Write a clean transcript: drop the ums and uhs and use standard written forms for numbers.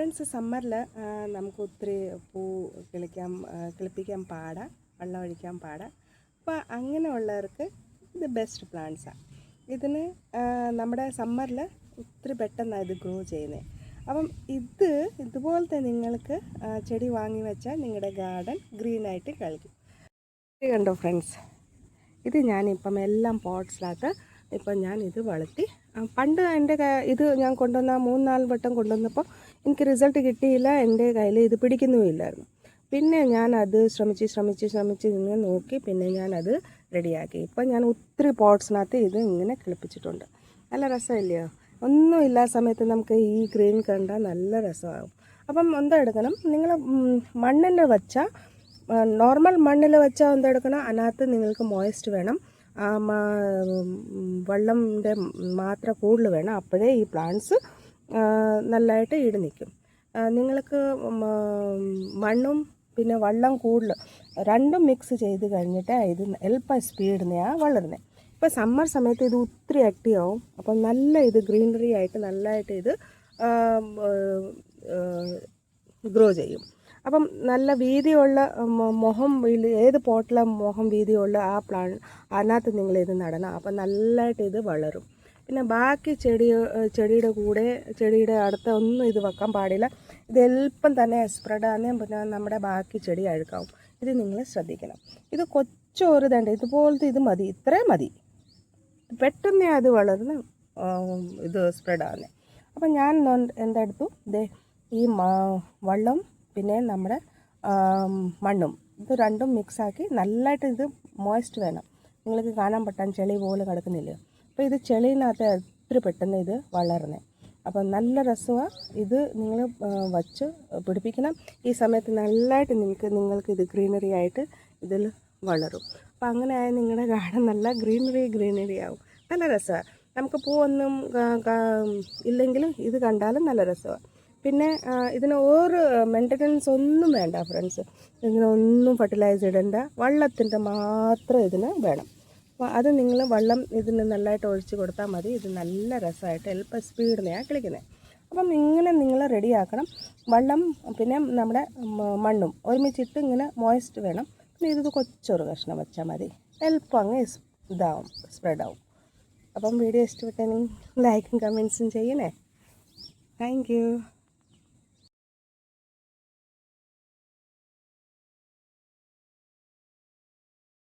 Friends സമ്മറിൽ നമുക്ക് ഒത്തിരി പൂ കിളിപ്പിക്കാൻ പാടാം, വെള്ളം ഒഴിക്കാൻ പാടാം. അപ്പോൾ അങ്ങനെയുള്ളവർക്ക് ഇത് ബെസ്റ്റ് പ്ലാന്റ്സാണ്. ഇതിന് നമ്മുടെ സമ്മറിൽ ഒത്തിരി പെട്ടെന്നാണ് ഇത് ഗ്രോ ചെയ്യുന്നത്. അപ്പം ഇതുപോലത്തെ നിങ്ങൾക്ക് ചെടി വാങ്ങി വെച്ചാൽ നിങ്ങളുടെ ഗാർഡൻ ഗ്രീനായിട്ട് കളിക്കും. ഇത് കണ്ടോ ഫ്രണ്ട്സ്, ഇത് ഞാനിപ്പം എല്ലാം പോട്ട്സിനകത്ത് ഇപ്പം ഞാനിത് വളർത്തി. പണ്ട് എൻ്റെ ഇത് ഞാൻ കൊണ്ടുവന്ന 3-4 വട്ടം കൊണ്ടുവന്നപ്പോൾ എനിക്ക് റിസൾട്ട് കിട്ടിയില്ല, എൻ്റെ കയ്യിൽ ഇത് പിടിക്കുന്നുമില്ലായിരുന്നു. പിന്നെ ഞാനത് ശ്രമിച്ച് ഇങ്ങനെ നോക്കി, പിന്നെ ഞാനത് റെഡിയാക്കി. ഇപ്പം ഞാൻ ഒത്തിരി പോട്ട്സിനകത്ത് ഇത് ഇങ്ങനെ കിളിപ്പിച്ചിട്ടുണ്ട്. നല്ല രസമില്ലയോ? ഒന്നുമില്ല സമയത്ത് നമുക്ക് ഈ ഗ്രീൻ കണ്ടാൽ നല്ല രസമാകും. അപ്പം എന്തെടുക്കണം, നിങ്ങൾ മണ്ണിൽ വെച്ചാൽ, നോർമൽ മണ്ണിൽ വെച്ചാൽ എന്തെടുക്കണം, അതിനകത്ത് നിങ്ങൾക്ക് മോയ്സ്റ്റ് വേണം, വെള്ളത്തിൻ്റെ മാത്ര കൂടുതൽ വേണം. അപ്പോഴേ ഈ പ്ലാന്റ്സ് നല്ലതായിട്ട് ഈട് നിൽക്കും. നിങ്ങൾക്ക് മണ്ണും പിന്നെ വെള്ളം കൂടുതൽ രണ്ടും മിക്സ് ചെയ്ത് കഴിഞ്ഞിട്ട് ഇത് എളുപ്പം സ്പീഡിനെയാണ് വളരുന്നത്. ഇപ്പോൾ സമ്മർ സമയത്ത് ഇത് ഒത്തിരി ആക്റ്റീവ് ആവും. അപ്പം നല്ല ഇത് ഗ്രീനറി ആയിട്ട് നല്ലതായിട്ട് ഇത് ഗ്രോ ചെയ്യും. അപ്പം നല്ല വീതിയുള്ള മുഖം, ഏത് പോട്ടിലെ മുഖം വീതിയുള്ള ആ അതിനകത്ത് നിങ്ങളിത് നടണം. അപ്പം നല്ലതായിട്ട് ഇത് വളരും. പിന്നെ ബാക്കി ചെടിയുടെ കൂടെ, ചെടിയുടെ അടുത്ത് ഒന്നും ഇത് വെക്കാൻ പാടില്ല. ഇത് എളുപ്പം തന്നെ സ്പ്രെഡ് ആകുന്നതും പിന്നെ നമ്മുടെ ബാക്കി ചെടി അഴുക്കാവും. ഇത് നിങ്ങൾ ശ്രദ്ധിക്കണം. ഇത് കൊച്ചൊരു തണ്ട് ഇതുപോലത്തെ ഇത് മതി, ഇത്രയും മതി, പെട്ടെന്ന് അത് വളർന്ന് ഇത് സ്പ്രെഡ് ആകുന്നത്. അപ്പം ഞാൻ എന്തെടുത്തു, ഈ വെള്ളം പിന്നെ നമ്മുടെ മണ്ണും ഇത് രണ്ടും മിക്സാക്കി നല്ലതായിട്ട്, ഇത് മോയ്സ്റ്റ് വേണം. നിങ്ങൾക്ക് കാണാൻ പറ്റാൻ ചെളി പോലെ കിടക്കുന്നില്ല. അപ്പോൾ ഇത് ചെളിയിനകത്ത് എത്ര പെട്ടെന്ന് ഇത് വളരുന്നത്. അപ്പം നല്ല രസമാണ്. ഇത് നിങ്ങൾ വച്ച് പിടിപ്പിക്കണം. ഈ സമയത്ത് നല്ലതായിട്ട് നിങ്ങൾക്ക് ഇത് ഗ്രീനറി ആയിട്ട് ഇതിൽ വളരും. അപ്പം അങ്ങനെ ആയാൽ നിങ്ങളുടെ ഗാർഡൻ നല്ല ഗ്രീനറി ആവും. നല്ല രസമാണ്. നമുക്ക് പൂവൊന്നും ഇല്ലെങ്കിലും ഇത് കണ്ടാലും നല്ല രസമാണ്. പിന്നെ ഇതിന് ഒരു മെയിൻ്റനൻസ് ഒന്നും വേണ്ട ഫ്രണ്ട്സ്. ഇതിനൊന്നും ഫെർട്ടിലൈസർ ഇടണ്ട, വെള്ളത്തിൻ്റെ മാത്രം ഇതിന് വേണം. അപ്പോൾ അത് നിങ്ങൾ വെള്ളം ഇതിന് നല്ലതായിട്ട് ഒഴിച്ച് കൊടുത്താൽ മതി. ഇത് നല്ല രസമായിട്ട് എളുപ്പം സ്പീഡിനെയാണ് കളിക്കുന്നത്. അപ്പം ഇങ്ങനെ നിങ്ങൾ റെഡിയാക്കണം. വെള്ളം പിന്നെ നമ്മുടെ മണ്ണും ഒരുമിച്ചിട്ട് ഇങ്ങനെ മോയ്സ്റ്റ് വേണം. പിന്നെ ഇത് കൊച്ചൊരു കഷ്ണം വെച്ചാൽ മതി, എളുപ്പം അങ്ങ് ഇതാവും, സ്പ്രെഡാവും. അപ്പം വീഡിയോ ഇഷ്ടപ്പെട്ടെങ്കിൽ ലൈക്കും കമൻസും ചെയ്യണേ. Thank you.